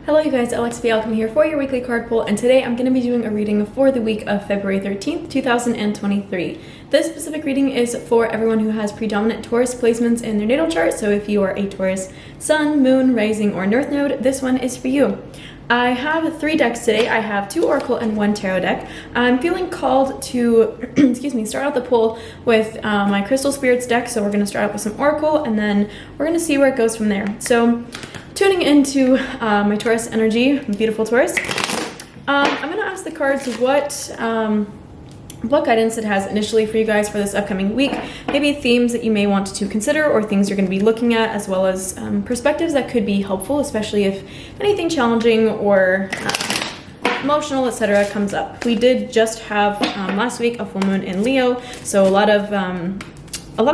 Hello you guys, Alex B. Alchemy here for your weekly card pull, and today I'm going to be doing a reading for the week of February 13th, 2023. This specific reading is for everyone who has predominant Taurus placements in their natal chart, so if you are a Taurus sun, moon, rising, or north node, this one is for you. I have 3 decks today. I have 2 Oracle and 1 Tarot deck. I'm feeling called to, start out the pull with my Crystal Spirits deck, so we're going to start out with some Oracle, and then we're going to see where it goes from there. So, tuning into my Taurus energy, beautiful Taurus, I'm going to ask the cards what guidance it has initially for you guys for this upcoming week, maybe themes that you may want to consider or things you're going to be looking at, as well as perspectives that could be helpful, especially if anything challenging or emotional, etc. comes up. We did just have last week a full moon in Leo, so a lot of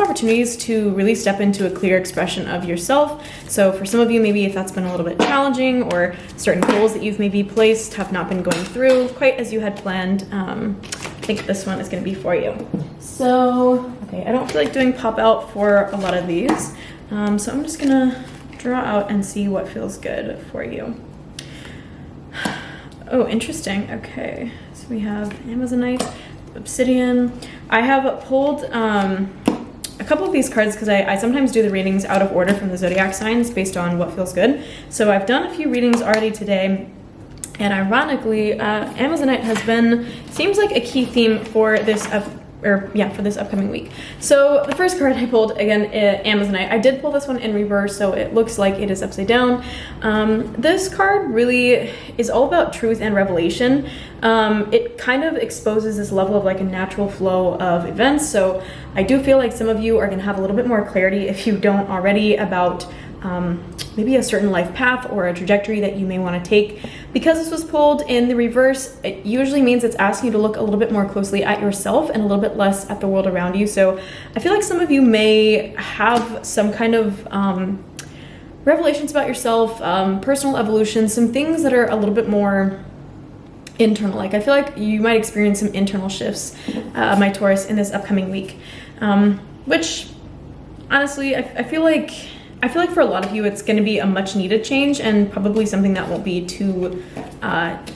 opportunities to really step into a clear expression of yourself. So for some of you, maybe if that's been a little bit challenging or certain goals that you've maybe placed have not been going through quite as you had planned, I think this one is going to be for you. So, okay, I don't feel like doing pop out for a lot of these. So I'm just going to draw out and see what feels good for you. Oh, interesting. Okay, so we have Amazonite, Obsidian. I have pulled a couple of these cards because I sometimes do the readings out of order from the zodiac signs based on what feels good. So I've done a few readings already today, and ironically, Amazonite seems like a key theme for this upcoming week. So the first card I pulled, again, Amazonite. I did pull this one in reverse, so it looks like it is upside down. This card really is all about truth and revelation. It kind of exposes this level of like a natural flow of events. So I do feel like some of you are going to have a little bit more clarity, if you don't already, about maybe a certain life path or a trajectory that you may want to take. Because this was pulled in the reverse, it usually means it's asking you to look a little bit more closely at yourself and a little bit less at the world around you. So I feel like some of you may have some kind of revelations about yourself, personal evolution, some things that are a little bit more internal. Like I feel like you might experience some internal shifts, my Taurus, in this upcoming week, which honestly I feel like for a lot of you it's going to be a much needed change, and probably something that won't be too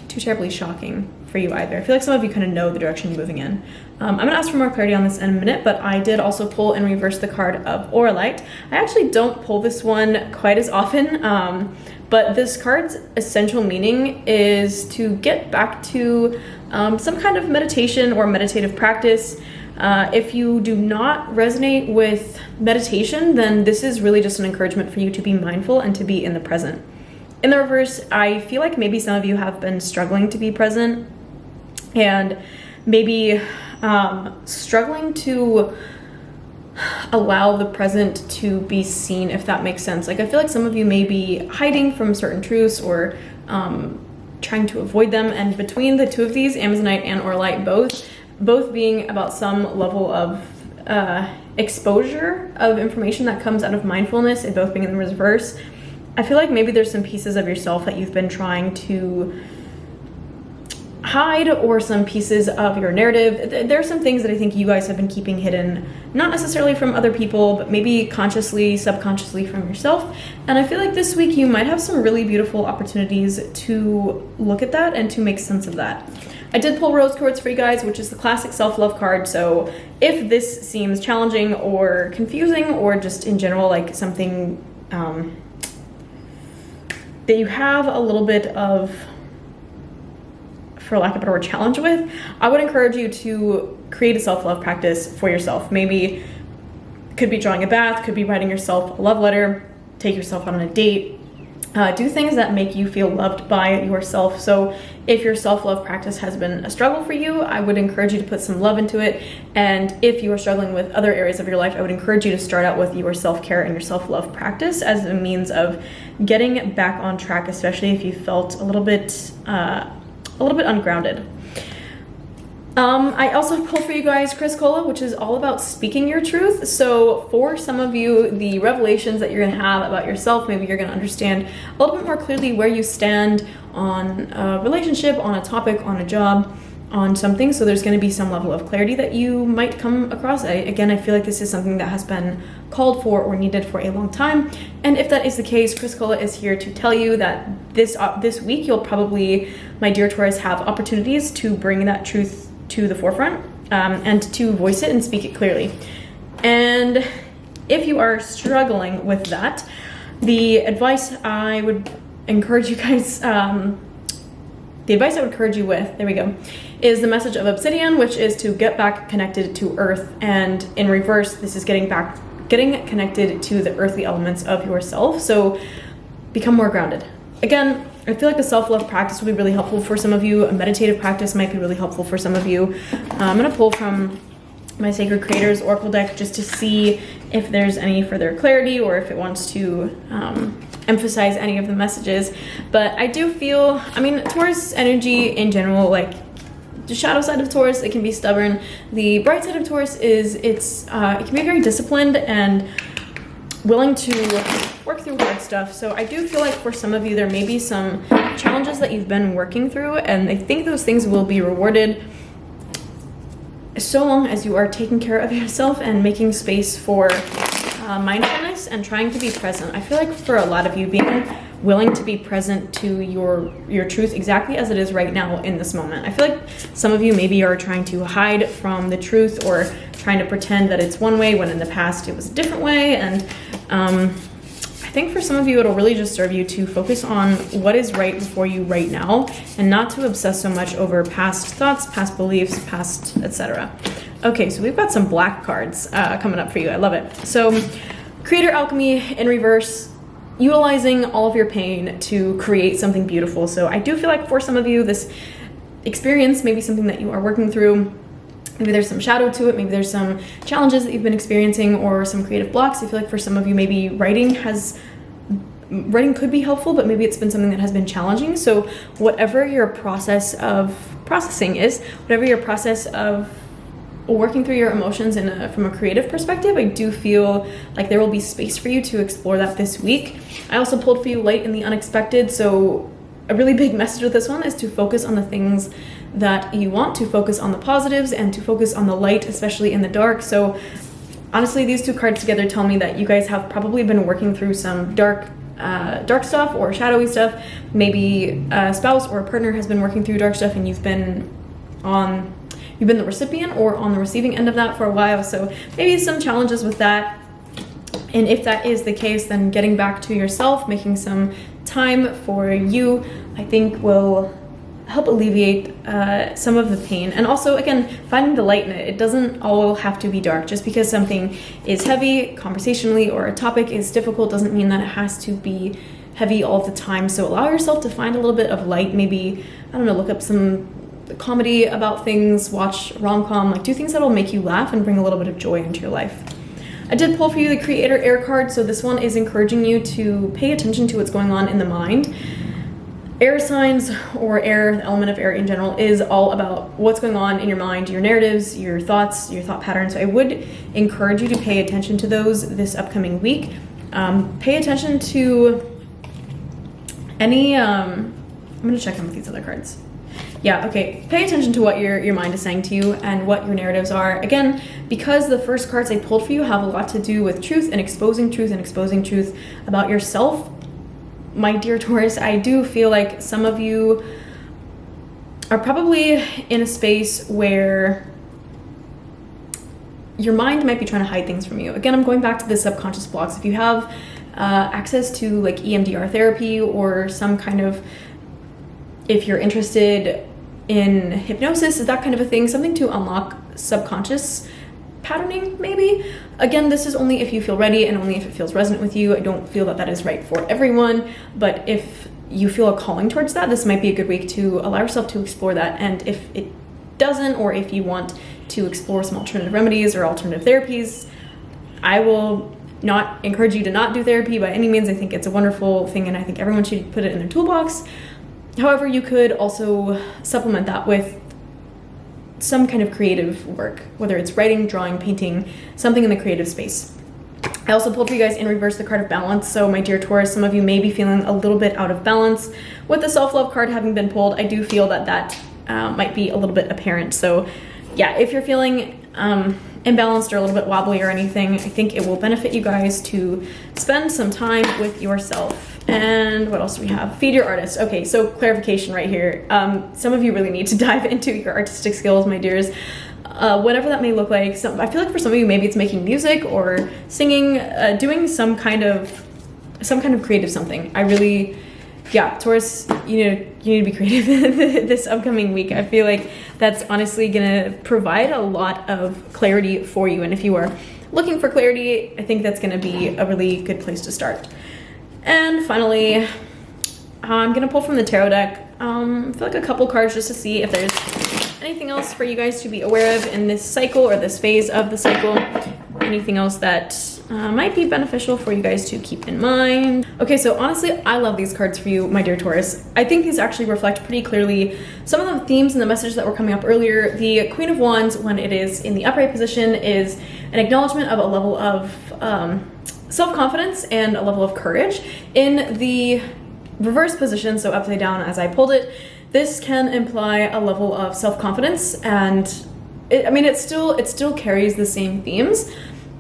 terribly shocking for you either. I feel like some of you kind of know the direction you're moving in. I'm going to ask for more clarity on this in a minute, but I did also pull and reverse the card of Auralite. I actually don't pull this one quite as often, but this card's essential meaning is to get back to some kind of meditation or meditative practice. If you do not resonate with meditation, then this is really just an encouragement for you to be mindful and to be in the present. In the reverse, I feel like maybe some of you have been struggling to be present and maybe struggling to allow the present to be seen, if that makes sense. Like I feel like some of you may be hiding from certain truths or trying to avoid them, and between the two of these, Amazonite and Auralite, both being about some level of exposure of information that comes out of mindfulness, and both being in the reverse, I feel like maybe there's some pieces of yourself that you've been trying to hide, or some pieces of your narrative. There are some things that I think you guys have been keeping hidden, not necessarily from other people, but maybe consciously, subconsciously from yourself. And I feel like this week you might have some really beautiful opportunities to look at that and to make sense of that. I did pull Rose Quartz for you guys, which is the classic self-love card. So if this seems challenging or confusing, or just in general like something that you have a little bit of, for lack of a better word, challenge with, I would encourage you to create a self-love practice for yourself. Maybe it could be drawing a bath, could be writing yourself a love letter, take yourself out on a date, do things that make you feel loved by yourself. So if your self-love practice has been a struggle for you, I would encourage you to put some love into it. And if you are struggling with other areas of your life, I would encourage you to start out with your self-care and your self-love practice as a means of getting back on track, especially if you felt a little bit ungrounded. I also pulled for you guys Chris Cola, which is all about speaking your truth. So for some of you, the revelations that you're going to have about yourself, maybe you're going to understand a little bit more clearly where you stand on a relationship, on a topic, on a job, on something, so there's going to be some level of clarity that you might come across. Again, I feel like this is something that has been called for or needed for a long time, and if that is the case, Chrysacola is here to tell you that this week you'll probably, my dear Taurus, have opportunities to bring that truth to the forefront, and to voice it and speak it clearly. And if you are struggling with that, the advice I would encourage you guys, the advice I would encourage you with, there we go, is the message of Obsidian, which is to get back connected to Earth. And in reverse, this is getting connected to the earthly elements of yourself. So become more grounded. Again, I feel like a self-love practice would be really helpful for some of you. A meditative practice might be really helpful for some of you. I'm gonna pull from my Sacred Creators Oracle deck just to see if there's any further clarity or if it wants to emphasize any of the messages. But I do feel, I mean, Taurus energy in general, like the shadow side of Taurus, it can be stubborn. The bright side of Taurus is it can be very disciplined and willing to work through hard stuff. So I do feel like for some of you, there may be some challenges that you've been working through, and I think those things will be rewarded so long as you are taking care of yourself and making space for mindfulness and trying to be present. I feel like for a lot of you, being willing to be present to your truth exactly as it is right now in this moment. I feel like some of you maybe are trying to hide from the truth or trying to pretend that it's one way when in the past it was a different way. And I think for some of you, it'll really just serve you to focus on what is right before you right now and not to obsess so much over past thoughts, past beliefs, past etc. Okay, so we've got some black cards coming up for you. I love it. So Creator Alchemy in reverse, utilizing all of your pain to create something beautiful. So I do feel like for some of you, this experience may be something that you are working through. Maybe there's some shadow to it, maybe there's some challenges that you've been experiencing or some creative blocks. I feel like for some of you, maybe writing could be helpful, but maybe it's been something that has been challenging. So whatever your process of processing is, whatever your process of working through your emotions from a creative perspective, I do feel like there will be space for you to explore that this week. I also pulled for you light in the unexpected. So a really big message with this one is to focus on the things that you want, to focus on the positives and to focus on the light, especially in the dark. So honestly, these two cards together tell me that you guys have probably been working through some dark stuff or shadowy stuff. Maybe a spouse or a partner has been working through dark stuff and you've been the recipient or on the receiving end of that for a while. So maybe some challenges with that. And if that is the case, then getting back to yourself, making some time for you, I think will help alleviate some of the pain. And also, again, finding the light in it. It doesn't all have to be dark. Just because something is heavy conversationally or a topic is difficult doesn't mean that it has to be heavy all the time. So allow yourself to find a little bit of light. Maybe, I don't know, look up some comedy about things, watch rom-com, like do things that'll make you laugh and bring a little bit of joy into your life. I did pull for you the Creator Air card, so this one is encouraging you to pay attention to what's going on in the mind. Air signs, or air, the element of air in general, is all about what's going on in your mind, your narratives, your thoughts, your thought patterns. So I would encourage you to pay attention to those this upcoming week. Pay attention to any, I'm gonna check in with these other cards. Yeah, okay, pay attention to what your mind is saying to you and what your narratives are. Again, because the first cards I pulled for you have a lot to do with truth and exposing truth about yourself. My dear Taurus, I do feel like some of you are probably in a space where your mind might be trying to hide things from you. Again, I'm going back to the subconscious blocks. If you have access to like EMDR therapy or some kind of, if you're interested in hypnosis, that kind of a thing, something to unlock subconscious patterning maybe. Again, this is only if you feel ready and only if it feels resonant with you. I don't feel that that is right for everyone, but if you feel a calling towards that, this might be a good week to allow yourself to explore that. And if it doesn't, or if you want to explore some alternative remedies or alternative therapies, I will not encourage you to not do therapy by any means. I think it's a wonderful thing and I think everyone should put it in their toolbox. However, you could also supplement that with some kind of creative work, whether it's writing, drawing, painting, something in the creative space. I also pulled for you guys in reverse the card of balance. So my dear Taurus, some of you may be feeling a little bit out of balance. With the self-love card having been pulled, I do feel that might be a little bit apparent. So yeah, if you're feeling imbalanced or a little bit wobbly or anything, I think it will benefit you guys to spend some time with yourself. And what else do we have? Feed your artist. Okay, so clarification right here. Some of you really need to dive into your artistic skills, my dears. Whatever that may look like. I feel like for some of you, maybe it's making music or singing, doing some kind of creative something. Yeah, Taurus, you need to be creative this upcoming week. I feel like that's honestly gonna provide a lot of clarity for you. And if you are looking for clarity, I think that's gonna be a really good place to start. And finally, I'm gonna pull from the tarot deck. I feel like a couple cards just to see if there's anything else for you guys to be aware of in this cycle or this phase of the cycle. Anything else that might be beneficial for you guys to keep in mind. Okay, so honestly, I love these cards for you, my dear Taurus. I think these actually reflect pretty clearly some of the themes and the messages that were coming up earlier. The Queen of Wands, when it is in the upright position, is an acknowledgement of a level of self-confidence and a level of courage. In the reverse position, so upside down as I pulled it, this can imply a level of self-confidence, and it still carries the same themes.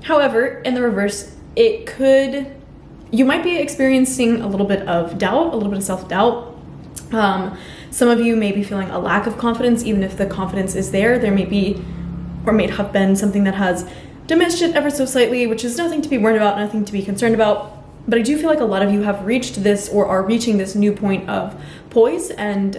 However, in the reverse, you might be experiencing a little bit of doubt, a little bit of self-doubt. Some of you may be feeling a lack of confidence, even if the confidence is there. There may be, or may have been, something that has diminished it ever so slightly, which is nothing to be worried about, nothing to be concerned about. But I do feel like a lot of you have reached this or are reaching this new point of poise and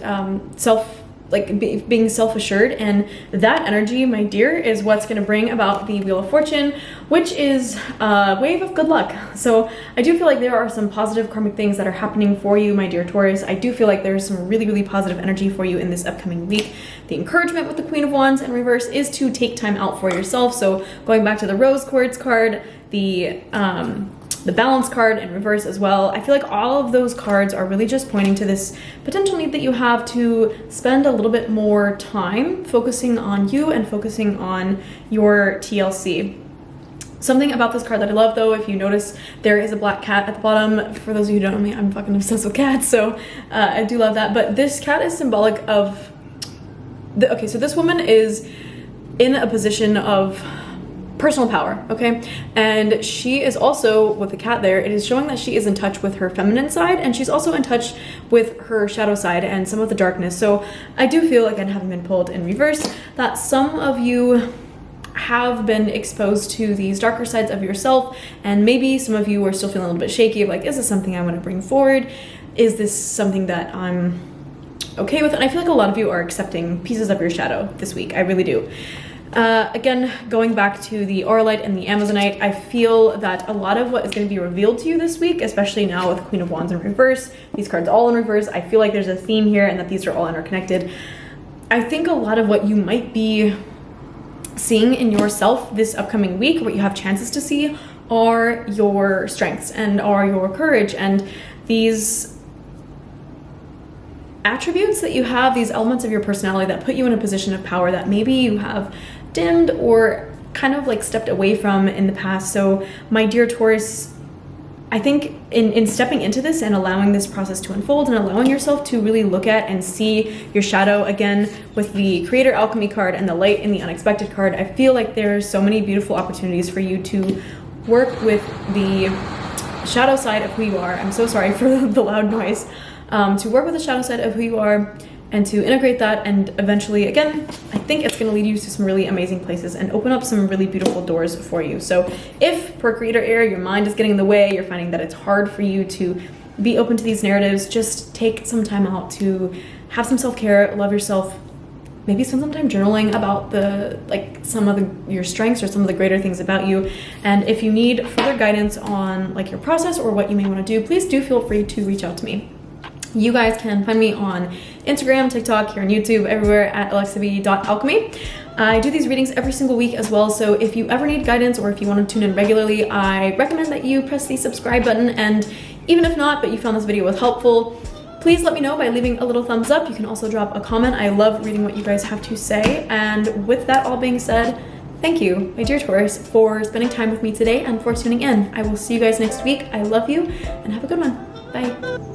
being self-assured, and that energy, my dear, is what's going to bring about the Wheel of Fortune, which is a wave of good luck. So I do feel like there are some positive karmic things that are happening for you, my dear Taurus. I do feel like there's some really, really positive energy for you in this upcoming week. The encouragement with the Queen of Wands in reverse is to take time out for yourself. So going back to the Rose Quartz card, the Balance card in reverse as well. I feel like all of those cards are really just pointing to this potential need that you have to spend a little bit more time focusing on you and focusing on your TLC. Something about this card that I love, though, if you notice, there is a black cat at the bottom. For those of you who don't know me, I'm fucking obsessed with cats, so I do love that. But this cat is symbolic of okay, so this woman is in a position of personal power, okay? And she is also, with the cat there, it is showing that she is in touch with her feminine side, and she's also in touch with her shadow side and some of the darkness. So I do feel, again, having been pulled in reverse, that some of you have been exposed to these darker sides of yourself, and maybe some of you are still feeling a little bit shaky of like, is this something I want to bring forward? Is this something that I'm okay with? And I feel like a lot of you are accepting pieces of your shadow this week. I really do. Again, going back to the Auralite and the Amazonite, I feel that a lot of what is going to be revealed to you this week, especially now with Queen of Wands in reverse, these cards all in reverse, I feel like there's a theme here and that these are all interconnected. I think a lot of what you might be seeing in yourself this upcoming week, what you have chances to see, are your strengths and are your courage, and these attributes that you have, these elements of your personality that put you in a position of power that maybe you have dimmed or kind of like stepped away from in the past. So my dear Taurus, I think in stepping into this and allowing this process to unfold and allowing yourself to really look at and see your shadow again with the Creator Alchemy card and the Light in the Unexpected card, I feel like there are so many beautiful opportunities for you to work with the shadow side of who you are. I'm so sorry for the loud noise. To work with the shadow side of who you are and to integrate that, and eventually, again, I think it's going to lead you to some really amazing places and open up some really beautiful doors for you. So if per Creator air, your mind is getting in the way, you're finding that it's hard for you to be open to these narratives, just take some time out to have some self-care, love yourself, maybe spend some time journaling about some of your strengths or some of the greater things about you. And if you need further guidance on like your process or what you may want to do, please do feel free to reach out to me. You guys can find me on Instagram, TikTok, here on YouTube, everywhere at alexav.alchemy. I do these readings every single week as well, so if you ever need guidance or if you want to tune in regularly, I recommend that you press the subscribe button. And even if not, but you found this video was helpful, please let me know by leaving a little thumbs up. You can also drop a comment. I love reading what you guys have to say. And with that all being said, thank you, my dear Taurus, for spending time with me today and for tuning in. I will see you guys next week. I love you and have a good one. Bye.